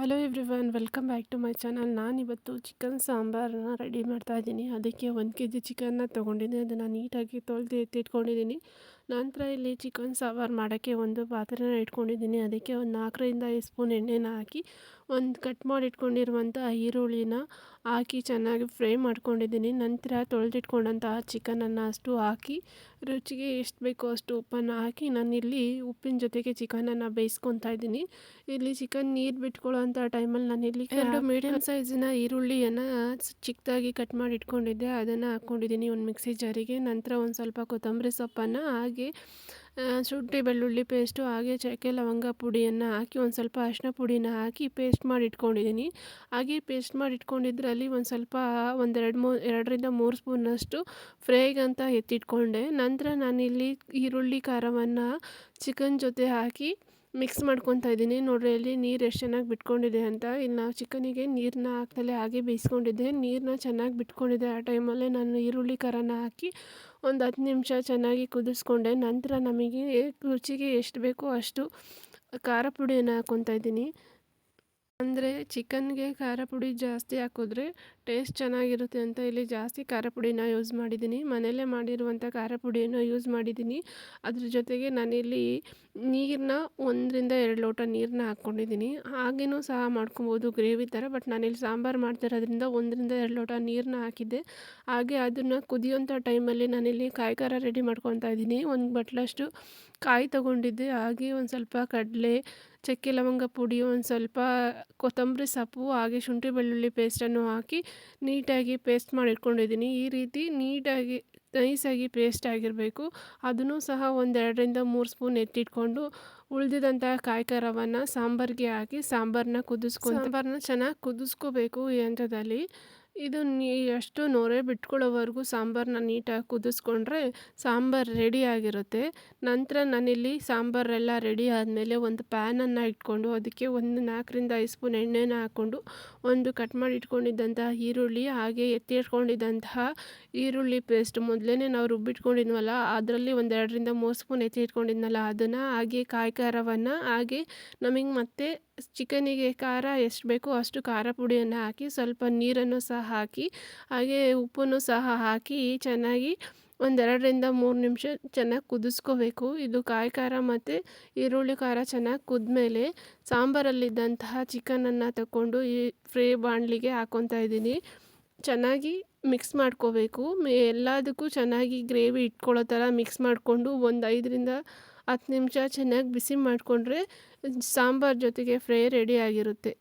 Hello everyone, welcome back to my channel. ನಾನಿವತ್ತು chicken ಸಾಂಬಾರನ್ನ ready ಮಾಡ್ತಾ ಇದ್ದೀನಿ. ಅದಕ್ಕೆ 1 kg ಚಿಕನ್ನ ತೊಗೊಂಡಿದ್ದೀನಿ. ಅದನ್ನು ನೀಟಾಗಿ ತೊಳೆದು ಎತ್ತಿಟ್ಕೊಂಡಿದ್ದೀನಿ. ನಂತರ ಇಲ್ಲಿ ಚಿಕನ್ ಸಾಂಬಾರು ಮಾಡೋಕ್ಕೆ ಒಂದು ಪಾತ್ರೆನ ಇಟ್ಕೊಂಡಿದ್ದೀನಿ. ಅದಕ್ಕೆ ಒಂದು 4ರಿಂದ 5 ಸ್ಪೂನ್ ಎಣ್ಣೆನ ಹಾಕಿ ಒಂದು ಕಟ್ ಮಾಡಿ ಇಟ್ಕೊಂಡಿರುವಂಥ ಈರುಳ್ಳಿನ ಹಾಕಿ ಚೆನ್ನಾಗಿ ಫ್ರೈ ಮಾಡ್ಕೊಂಡಿದ್ದೀನಿ. ನಂತರ ತೊಳೆದಿಟ್ಕೊಂಡಂತಹ ಚಿಕನನ್ನು ಅಷ್ಟು ಹಾಕಿ ರುಚಿಗೆ ಎಷ್ಟು ಬೇಕೋ ಅಷ್ಟು ಉಪ್ಪನ್ನು ಹಾಕಿ ನಾನಿಲ್ಲಿ ಉಪ್ಪಿನ ಜೊತೆಗೆ ಚಿಕನನ್ನು ಬೇಯಿಸ್ಕೊತಾ ಇದ್ದೀನಿ. ಇಲ್ಲಿ ಚಿಕನ್ ನೀರು ಬಿಟ್ಕೊಳ್ಳೋ ಅಂಥ ಟೈಮಲ್ಲಿ ನಾನಿಲ್ಲಿ 2 ಮೀಡಿಯಮ್ ಸೈಜಿನ ಈರುಳ್ಳಿಯನ್ನು ಚಿಕ್ಕದಾಗಿ ಕಟ್ ಮಾಡಿ ಇಟ್ಕೊಂಡಿದ್ದೆ. ಅದನ್ನು ಹಾಕ್ಕೊಂಡಿದ್ದೀನಿ ಒಂದು ಮಿಕ್ಸಿ ಜಾರಿಗೆ. ನಂತರ ಒಂದು ಸ್ವಲ್ಪ ಕೊತ್ತಂಬರಿ ಸೊಪ್ಪನ್ನು ಹಾಗೆ ಶುಂಠಿ ಬೆಳ್ಳುಳ್ಳಿ ಪೇಸ್ಟು ಹಾಗೆ ಚಕ್ಕೆ ಲವಂಗ ಪುಡಿಯನ್ನು ಹಾಕಿ ಒಂದು ಸ್ವಲ್ಪ ಅರಿಶಿನ ಪುಡಿನ ಹಾಕಿ ಪೇಸ್ಟ್ ಮಾಡಿ ಇಟ್ಕೊಂಡಿದ್ದೀನಿ. ಹಾಗೆ ಪೇಸ್ಟ್ ಮಾಡಿ ಇಟ್ಕೊಂಡಿದ್ರಲ್ಲಿ ಒಂದು ಸ್ವಲ್ಪ 2ರಿಂದ 3 ಸ್ಪೂನಷ್ಟು ಫ್ರೈಗಂತ ಎತ್ತಿಟ್ಕೊಂಡೆ. ನಂತರ ನಾನಿಲ್ಲಿ ಈರುಳ್ಳಿ ಖಾರವನ್ನು ಚಿಕನ್ ಜೊತೆ ಹಾಕಿ ಮಿಕ್ಸ್ ಮಾಡ್ಕೊತಾ ಇದ್ದೀನಿ. ನೋಡ್ರಿ ಇಲ್ಲಿ ನೀರು ಎಷ್ಟು ಚೆನ್ನಾಗಿ ಬಿಟ್ಕೊಂಡಿದೆ ಅಂತ. ಇಲ್ಲಿ ನಾವು ಚಿಕನಿಗೆ ನೀರನ್ನ ಹಾಕ್ದಲೇ ಹಾಗೆ ಬೇಯಿಸ್ಕೊಂಡಿದ್ದೆ. ನೀರನ್ನ ಚೆನ್ನಾಗಿ ಬಿಟ್ಕೊಂಡಿದ್ದೆ. ಆ ಟೈಮಲ್ಲೇ ನಾನು ಈರುಳ್ಳಿ ಖಾರನ ಹಾಕಿ ಒಂದು 10 ನಿಮಿಷ ಚೆನ್ನಾಗಿ ಕುದಿಸ್ಕೊಂಡೆ. ನಂತರ ನಮಗೆ ರುಚಿಗೆ ಎಷ್ಟು ಬೇಕೋ ಅಷ್ಟು ಖಾರ ಪುಡಿಯನ್ನು ಹಾಕ್ಕೊತಾ ಇದ್ದೀನಿ. ಅಂದರೆ ಚಿಕನ್ಗೆ ಖಾರ ಪುಡಿ ಜಾಸ್ತಿ ಹಾಕಿದ್ರೆ ಟೇಸ್ಟ್ ಚೆನ್ನಾಗಿರುತ್ತೆ ಅಂತ ಇಲ್ಲಿ ಜಾಸ್ತಿ ಖಾರ ಪುಡಿನ ಯೂಸ್ ಮಾಡಿದ್ದೀನಿ. ಮನೆಯಲ್ಲೇ ಮಾಡಿರುವಂಥ ಖಾರ ಪುಡಿಯನ್ನು ಯೂಸ್ ಮಾಡಿದ್ದೀನಿ. ಅದ್ರ ಜೊತೆಗೆ ನಾನಿಲ್ಲಿ ನೀರನ್ನ 1ರಿಂದ 2 ಲೋಟ ನೀರನ್ನ ಹಾಕ್ಕೊಂಡಿದ್ದೀನಿ. ಹಾಗೇನೂ ಸಹ ಮಾಡ್ಕೊಬೋದು ಗ್ರೇವಿ ಥರ. ಬಟ್ ನಾನಿಲ್ಲಿ ಸಾಂಬಾರು ಮಾಡ್ತಿರೋದ್ರಿಂದ 1ರಿಂದ 2 ಲೋಟ ನೀರನ್ನ ಹಾಕಿದ್ದೆ. ಹಾಗೆ ಅದನ್ನು ಕುದಿಯೋಂಥ ಟೈಮಲ್ಲಿ ನಾನಿಲ್ಲಿ ಕಾಯಿ ಖಾರ ರೆಡಿ ಮಾಡ್ಕೊತಾ ಇದ್ದೀನಿ. ಒಂದು ಬಟ್ಲಷ್ಟು ಕಾಯಿ ತೊಗೊಂಡಿದ್ದೆ. ಹಾಗೆ ಒಂದು ಸ್ವಲ್ಪ ಕಡಲೆ, ಚಕ್ಕೆ ಲವಂಗ ಪುಡಿ, ಒಂದು ಸ್ವಲ್ಪ ಕೊತ್ತಂಬರಿ ಸೊಪ್ಪು ಹಾಗೆ ಶುಂಠಿ ಬೆಳ್ಳುಳ್ಳಿ ಪೇಸ್ಟನ್ನು ಹಾಕಿ ನೀಟಾಗಿ ಪೇಸ್ಟ್ ಮಾಡಿ ಇಟ್ಕೊಂಡಿದ್ದೀನಿ. ಈ ರೀತಿ ನೀಟಾಗಿ ನೈಸಾಗಿ ಪೇಸ್ಟ್ ಆಗಿರಬೇಕು. ಅದನ್ನು ಸಹ ಒಂದು 2ರಿಂದ 3 ಸ್ಪೂನ್ ಎತ್ತಿಟ್ಕೊಂಡು ಉಳಿದಿದಂತಹ ಕಾಯಿ ಖಾರವನ್ನು ಸಾಂಬಾರಿಗೆ ಹಾಕಿ ಸಾಂಬಾರನ್ನ ಚೆನ್ನಾಗಿ ಕುದಿಸ್ಕೋಬೇಕು. ಈ ಹಂತದಲ್ಲಿ ಇದು ಅಷ್ಟು ನೊರೆ ಬಿಟ್ಕೊಳ್ಳೋವರೆಗೂ ಸಾಂಬಾರನ್ನ ನೀಟಾಗಿ ಕುದಿಸ್ಕೊಂಡ್ರೆ ಸಾಂಬಾರು ರೆಡಿ ಆಗಿರುತ್ತೆ. ನಂತರ ನಾನಿಲ್ಲಿ ಸಾಂಬಾರೆಲ್ಲ ರೆಡಿ ಆದಮೇಲೆ ಒಂದು ಪ್ಯಾನನ್ನು ಇಟ್ಕೊಂಡು ಅದಕ್ಕೆ ಒಂದು 4ರಿಂದ 5 ಸ್ಪೂನ್ ಎಣ್ಣೆನ ಹಾಕ್ಕೊಂಡು ಒಂದು ಕಟ್ ಮಾಡಿ ಇಟ್ಕೊಂಡಿದ್ದಂತಹ ಈರುಳ್ಳಿ ಹಾಗೆ ಎತ್ತಿ ಇಟ್ಕೊಂಡಿದ್ದಂತಹ ಈರುಳ್ಳಿ ಪೇಸ್ಟ್ ಮೊದಲೇ ನಾವು ರುಬ್ಬಿಟ್ಕೊಂಡಿದ್ವಲ್ಲ ಅದರಲ್ಲಿ ಒಂದು 2ರಿಂದ 3 ಸ್ಪೂನ್ ಎತ್ತಿ ಇಟ್ಕೊಂಡಿದ್ನಲ್ಲ ಅದನ್ನು ಹಾಗೆ ಕಾಯಿ ಖಾರವನ್ನು ಹಾಗೆ ನಮಗೆ ಮತ್ತೆ ಚಿಕನಿಗೆ ಖಾರ ಎಷ್ಟು ಬೇಕೋ ಅಷ್ಟು ಖಾರ ಪುಡಿಯನ್ನು ಹಾಕಿ ಸ್ವಲ್ಪ ನೀರನ್ನು ಸಹ ಹಾಕಿ ಹಾಗೆ ಉಪ್ಪನ್ನು ಸಹ ಹಾಕಿ ಚೆನ್ನಾಗಿ ಒಂದು 2ರಿಂದ 3 ನಿಮಿಷ ಚೆನ್ನಾಗಿ ಕುದಿಸ್ಕೋಬೇಕು. ಇದು ಕಾಯಿ ಖಾರ ಮತ್ತು ಈರುಳ್ಳಿ ಖಾರ ಚೆನ್ನಾಗಿ ಕುದ್ಮೇಲೆ ಸಾಂಬಾರಲ್ಲಿದ್ದಂತಹ ಚಿಕನನ್ನು ತಗೊಂಡು ಈ ಫ್ರೈ ಬಾಣಲಿಗೆ ಹಾಕ್ಕೊತಾ ಇದ್ದೀನಿ. ಚೆನ್ನಾಗಿ ಮಿಕ್ಸ್ ಮಾಡ್ಕೋಬೇಕು. ಎಲ್ಲದಕ್ಕೂ ಚೆನ್ನಾಗಿ ಗ್ರೇವಿ ಇಟ್ಕೊಳ್ಳೋ ಥರ ಮಿಕ್ಸ್ ಮಾಡಿಕೊಂಡು ಒಂದು 5ರಿಂದ 10 ನಿಮಿಷ ಚೆನ್ನಾಗಿ ಬಿಸಿ ಮಾಡಿಕೊಂಡ್ರೆ ಸಾಂಬಾರು ಜೊತೆಗೆ ಫ್ರೈ ರೆಡಿ ಆಗಿರುತ್ತೆ.